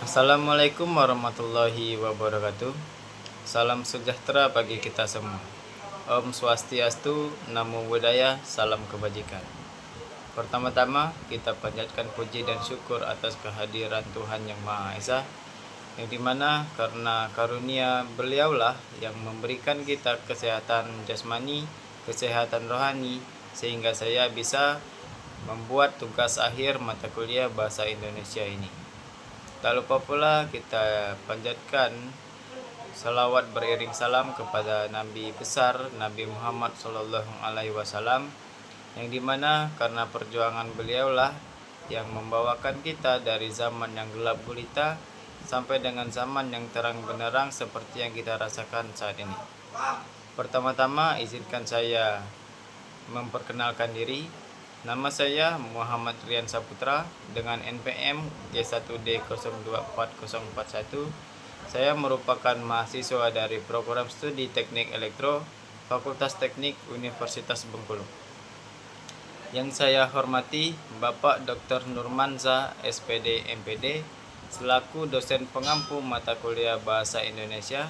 Assalamualaikum warahmatullahi wabarakatuh. Salam sejahtera bagi kita semua. Om Swastiastu, Namo Buddhaya, salam kebajikan. Pertama-tama kita panjatkan puji dan syukur atas kehadiran Tuhan Yang Maha Esa, yang dimana karena karunia beliaulah yang memberikan kita kesehatan jasmani, kesehatan rohani, sehingga saya bisa membuat tugas akhir mata kuliah bahasa Indonesia ini. Tak lupa pula kita panjatkan salawat beriring salam kepada Nabi besar Nabi Muhammad SAW, yang dimana karena perjuangan beliaulah yang membawakan kita dari zaman yang gelap gulita sampai dengan zaman yang terang benderang seperti yang kita rasakan saat ini. Pertama-tama izinkan saya memperkenalkan diri. Nama saya Muhammad Rian Saputra dengan NPM G1D024041. Saya merupakan mahasiswa dari program studi Teknik Elektro Fakultas Teknik Universitas Bengkulu. Yang saya hormati Bapak Dr. Nurmanza SPD MPD selaku dosen pengampu mata kuliah Bahasa Indonesia,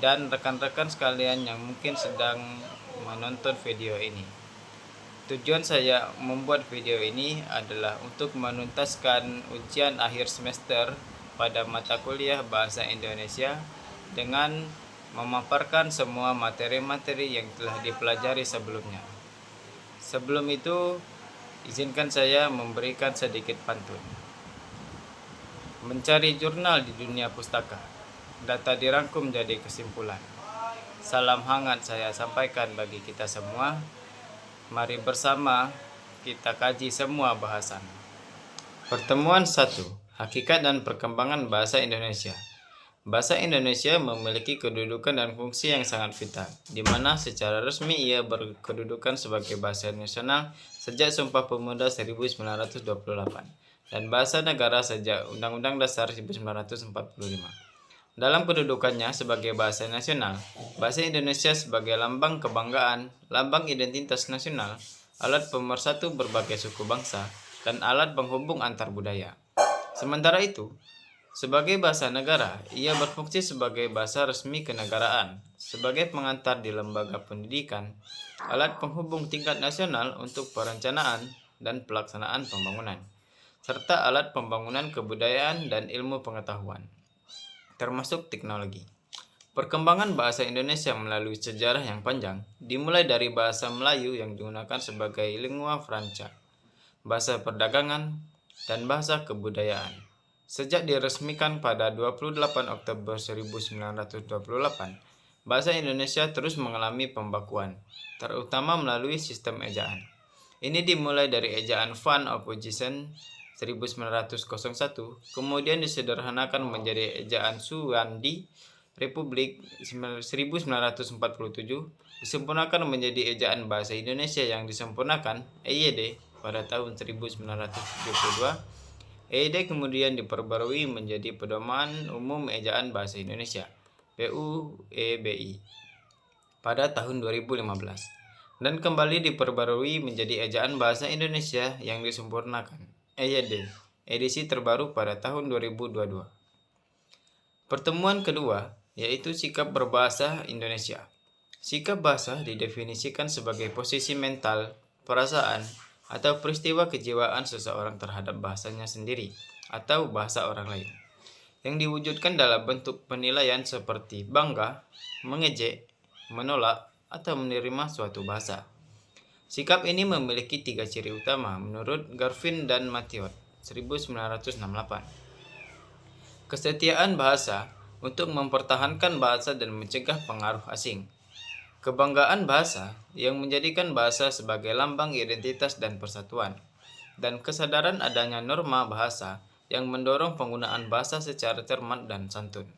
dan rekan-rekan sekalian yang mungkin sedang menonton video ini. Tujuan saya membuat video ini adalah untuk menuntaskan ujian akhir semester pada mata kuliah Bahasa Indonesia dengan memaparkan semua materi-materi yang telah dipelajari sebelumnya. Sebelum itu, izinkan saya memberikan sedikit pantun. Mencari jurnal di dunia pustaka, data dirangkum jadi kesimpulan. Salam hangat saya sampaikan bagi kita semua. Mari bersama kita kaji semua bahasan. Pertemuan 1. Hakikat dan perkembangan bahasa Indonesia. Bahasa Indonesia memiliki kedudukan dan fungsi yang sangat vital, di mana secara resmi ia berkedudukan sebagai bahasa nasional sejak Sumpah Pemuda 1928 dan bahasa negara sejak Undang-Undang Dasar 1945. Dalam kedudukannya sebagai bahasa nasional, bahasa Indonesia sebagai lambang kebanggaan, lambang identitas nasional, alat pemersatu berbagai suku bangsa, dan alat penghubung antar budaya. Sementara itu, sebagai bahasa negara, ia berfungsi sebagai bahasa resmi kenegaraan, sebagai pengantar di lembaga pendidikan, alat penghubung tingkat nasional untuk perencanaan dan pelaksanaan pembangunan, serta alat pembangunan kebudayaan dan ilmu pengetahuan, termasuk teknologi. Perkembangan bahasa Indonesia melalui sejarah yang panjang, dimulai dari bahasa Melayu yang digunakan sebagai lingua franca, bahasa perdagangan, dan bahasa kebudayaan. Sejak diresmikan pada 28 Oktober 1928, bahasa Indonesia terus mengalami pembakuan, terutama melalui sistem ejaan. Ini dimulai dari ejaan Van Opposition 1901, kemudian disederhanakan menjadi ejaan Suwandi Republik 1947, disempurnakan menjadi ejaan Bahasa Indonesia yang disempurnakan EYD pada tahun 1972. EYD kemudian diperbarui menjadi Pedoman Umum Ejaan Bahasa Indonesia PUEBI pada tahun 2015 dan kembali diperbarui menjadi Ejaan Bahasa Indonesia yang disempurnakan EYD edisi terbaru pada tahun 2022. Pertemuan kedua yaitu sikap berbahasa Indonesia. Sikap bahasa didefinisikan sebagai posisi mental, perasaan, atau peristiwa kejiwaan seseorang terhadap bahasanya sendiri atau bahasa orang lain, yang diwujudkan dalam bentuk penilaian seperti bangga, mengejek, menolak, atau menerima suatu bahasa. Sikap ini memiliki 3 ciri utama menurut Garvin dan Mathiot 1968. Kesetiaan bahasa untuk mempertahankan bahasa dan mencegah pengaruh asing. Kebanggaan bahasa yang menjadikan bahasa sebagai lambang identitas dan persatuan. Dan kesadaran adanya norma bahasa yang mendorong penggunaan bahasa secara cermat dan santun.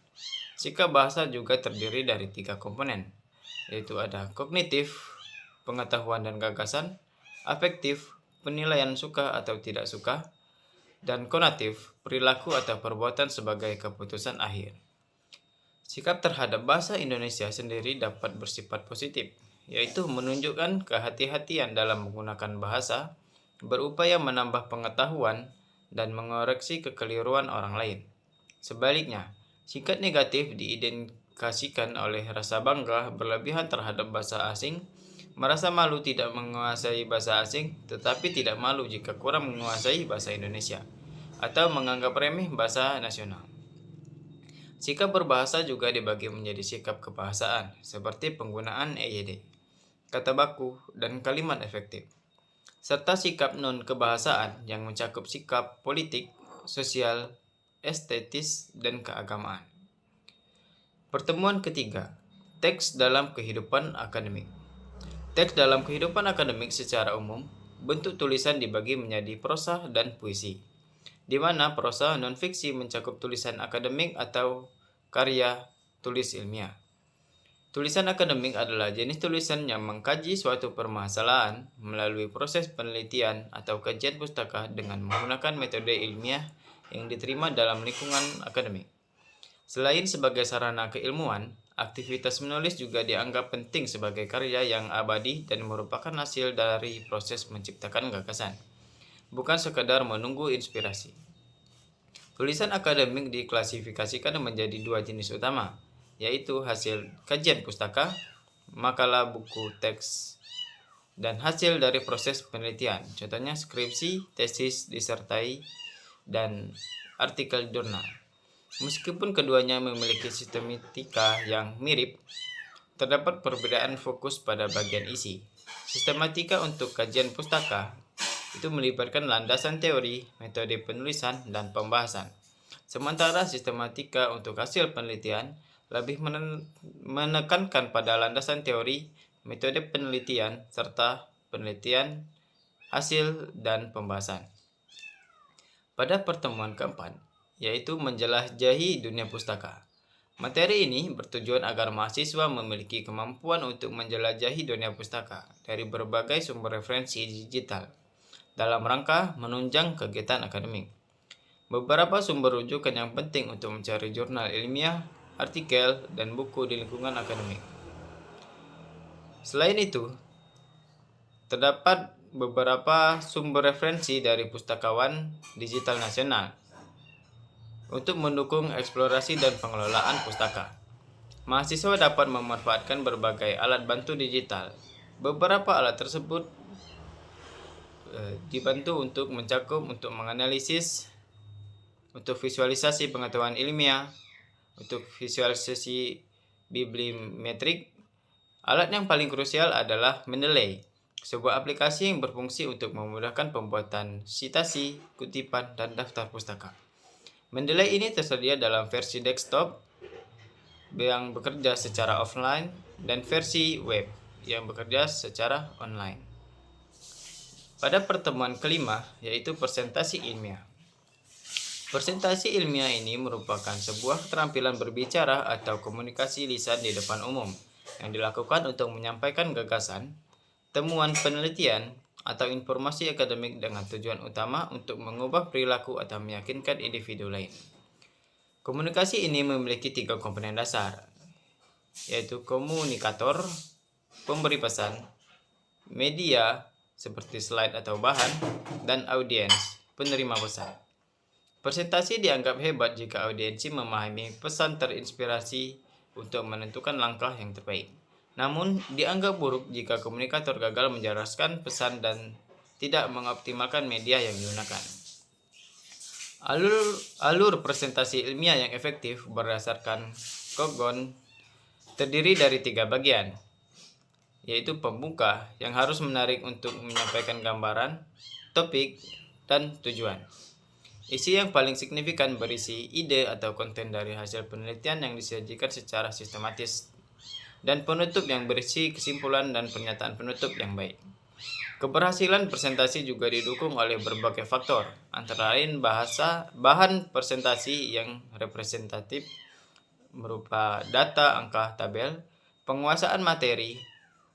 Sikap bahasa juga terdiri dari 3 komponen, yaitu ada kognitif, pengetahuan dan gagasan, afektif, penilaian suka atau tidak suka, dan konatif, perilaku atau perbuatan sebagai keputusan akhir. Sikap terhadap bahasa Indonesia sendiri dapat bersifat positif, yaitu menunjukkan kehati-hatian dalam menggunakan bahasa, berupaya menambah pengetahuan, dan mengoreksi kekeliruan orang lain. Sebaliknya, sikap negatif diindikasikan oleh rasa bangga berlebihan terhadap bahasa asing, merasa malu tidak menguasai bahasa asing, tetapi tidak malu jika kurang menguasai bahasa Indonesia, atau menganggap remeh bahasa nasional. Sikap berbahasa juga dibagi menjadi sikap kebahasaan, seperti penggunaan EYD, kata baku, dan kalimat efektif, serta sikap non-kebahasaan yang mencakup sikap politik, sosial, estetis, dan keagamaan. Pertemuan ketiga, teks dalam kehidupan akademik. Teks dalam kehidupan akademik secara umum, bentuk tulisan dibagi menjadi prosa dan puisi, di mana prosa non-fiksi mencakup tulisan akademik atau karya tulis ilmiah. Tulisan akademik adalah jenis tulisan yang mengkaji suatu permasalahan melalui proses penelitian atau kajian pustaka dengan menggunakan metode ilmiah yang diterima dalam lingkungan akademik. Selain sebagai sarana keilmuan, aktivitas menulis juga dianggap penting sebagai karya yang abadi dan merupakan hasil dari proses menciptakan gagasan, bukan sekadar menunggu inspirasi. Tulisan akademik diklasifikasikan menjadi dua jenis utama, yaitu hasil kajian pustaka, makalah, buku, teks, dan hasil dari proses penelitian, contohnya skripsi, tesis, disertai, dan artikel jurnal. Meskipun keduanya memiliki sistematika yang mirip, terdapat perbedaan fokus pada bagian isi. Sistematika untuk kajian pustaka itu melibatkan landasan teori, metode penulisan, dan pembahasan. Sementara sistematika untuk hasil penelitian lebih menekankan pada landasan teori, metode penelitian, serta penelitian, hasil, dan pembahasan. Pada pertemuan keempat, yaitu menjelajahi dunia pustaka. Materi ini bertujuan agar mahasiswa memiliki kemampuan untuk menjelajahi dunia pustaka dari berbagai sumber referensi digital dalam rangka menunjang kegiatan akademik. Beberapa sumber rujukan yang penting untuk mencari jurnal ilmiah, artikel, dan buku di lingkungan akademik. Selain itu, terdapat beberapa sumber referensi dari pustakawan digital nasional untuk mendukung eksplorasi dan pengelolaan pustaka. Mahasiswa dapat memanfaatkan berbagai alat bantu digital. Beberapa alat tersebut dibantu untuk menganalisis, untuk visualisasi pengetahuan ilmiah, untuk visualisasi bibliometrik. Alat yang paling krusial adalah Mendeley, sebuah aplikasi yang berfungsi untuk memudahkan pembuatan sitasi, kutipan, dan daftar pustaka. Mendeley ini tersedia dalam versi desktop yang bekerja secara offline dan versi web yang bekerja secara online. Pada pertemuan kelima, yaitu presentasi ilmiah. Presentasi ilmiah ini merupakan sebuah keterampilan berbicara atau komunikasi lisan di depan umum yang dilakukan untuk menyampaikan gagasan, temuan penelitian, atau informasi akademik dengan tujuan utama untuk mengubah perilaku atau meyakinkan individu lain. Komunikasi ini memiliki 3 komponen dasar, yaitu komunikator, pemberi pesan, media seperti slide atau bahan, dan audiens, penerima pesan. Presentasi dianggap hebat jika audiensi memahami pesan terinspirasi untuk menentukan langkah yang terbaik. Namun, dianggap buruk jika komunikator gagal menjelaskan pesan dan tidak mengoptimalkan media yang digunakan. Alur presentasi ilmiah yang efektif berdasarkan Kogon terdiri dari 3 bagian, yaitu pembuka yang harus menarik untuk menyampaikan gambaran, topik, dan tujuan. Isi yang paling signifikan berisi ide atau konten dari hasil penelitian yang disajikan secara sistematis, dan penutup yang berisi kesimpulan dan pernyataan penutup yang baik. Keberhasilan presentasi juga didukung oleh berbagai faktor, antara lain bahan presentasi yang representatif berupa data, angka, tabel, penguasaan materi,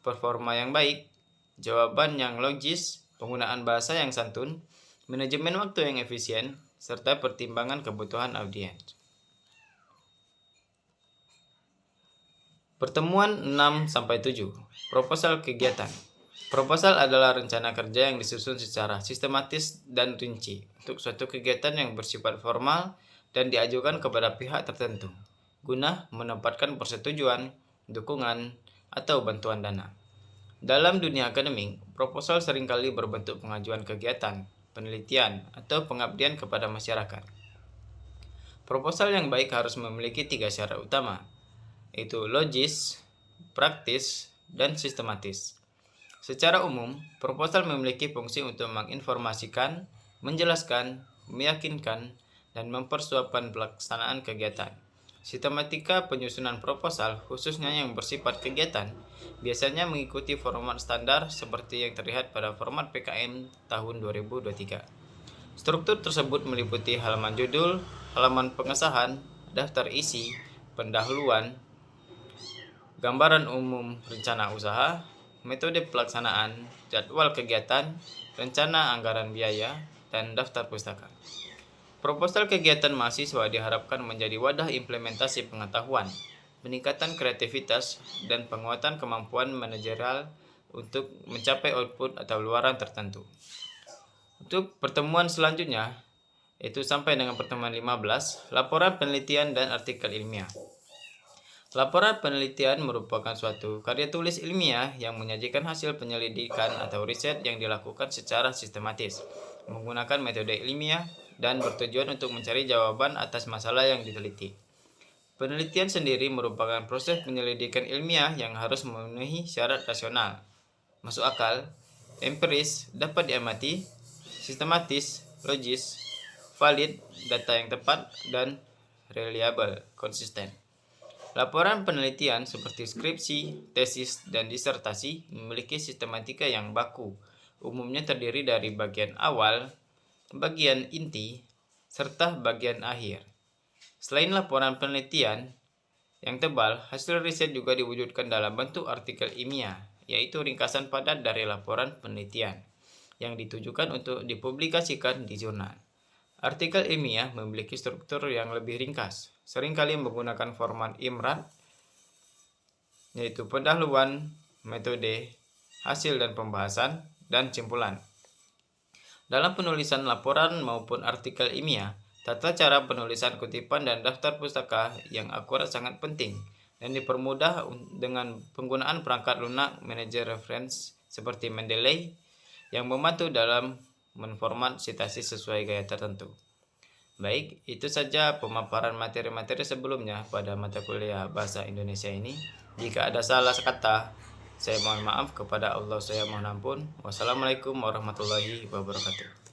performa yang baik, jawaban yang logis, penggunaan bahasa yang santun, manajemen waktu yang efisien, serta pertimbangan kebutuhan audiens. Pertemuan 6-7, proposal kegiatan. Proposal adalah rencana kerja yang disusun secara sistematis dan rinci untuk suatu kegiatan yang bersifat formal dan diajukan kepada pihak tertentu guna menempatkan persetujuan, dukungan, atau bantuan dana. Dalam dunia akademik, proposal seringkali berbentuk pengajuan kegiatan, penelitian, atau pengabdian kepada masyarakat. Proposal yang baik harus memiliki 3 syarat utama, yaitu logis, praktis, dan sistematis. Secara umum, proposal memiliki fungsi untuk menginformasikan, menjelaskan, meyakinkan, dan mempersiapkan pelaksanaan kegiatan. Sistematika penyusunan proposal, khususnya yang bersifat kegiatan, biasanya mengikuti format standar seperti yang terlihat pada format PKM tahun 2023. Struktur tersebut meliputi halaman judul, halaman pengesahan, daftar isi, pendahuluan, gambaran umum rencana usaha, metode pelaksanaan, jadwal kegiatan, rencana anggaran biaya, dan daftar pustaka. Proposal kegiatan mahasiswa diharapkan menjadi wadah implementasi pengetahuan, peningkatan kreativitas, dan penguatan kemampuan manajerial untuk mencapai output atau luaran tertentu. Untuk pertemuan selanjutnya, yaitu sampai dengan pertemuan 15, laporan penelitian dan artikel ilmiah. Laporan penelitian merupakan suatu karya tulis ilmiah yang menyajikan hasil penyelidikan atau riset yang dilakukan secara sistematis, menggunakan metode ilmiah, dan bertujuan untuk mencari jawaban atas masalah yang diteliti. Penelitian sendiri merupakan proses penyelidikan ilmiah yang harus memenuhi syarat rasional, masuk akal, empiris, dapat diamati, sistematis, logis, valid, data yang tepat, dan reliable, konsisten. Laporan penelitian seperti skripsi, tesis, dan disertasi memiliki sistematika yang baku, umumnya terdiri dari bagian awal, bagian inti, serta bagian akhir. Selain laporan penelitian yang tebal, hasil riset juga diwujudkan dalam bentuk artikel ilmiah, yaitu ringkasan padat dari laporan penelitian, yang ditujukan untuk dipublikasikan di jurnal. Artikel ilmiah memiliki struktur yang lebih ringkas, seringkali menggunakan format IMRAD, yaitu pendahuluan, metode, hasil dan pembahasan, dan simpulan. Dalam penulisan laporan maupun artikel ilmiah, tata cara penulisan kutipan dan daftar pustaka yang akurat sangat penting dan dipermudah dengan penggunaan perangkat lunak manajer reference seperti Mendeley yang membantu dalam menformat sitasi sesuai gaya tertentu. Baik, itu saja pemaparan materi-materi sebelumnya pada mata kuliah Bahasa Indonesia ini. Jika ada salah kata, saya mohon maaf, kepada Allah saya mohon ampun. Wassalamualaikum warahmatullahi wabarakatuh.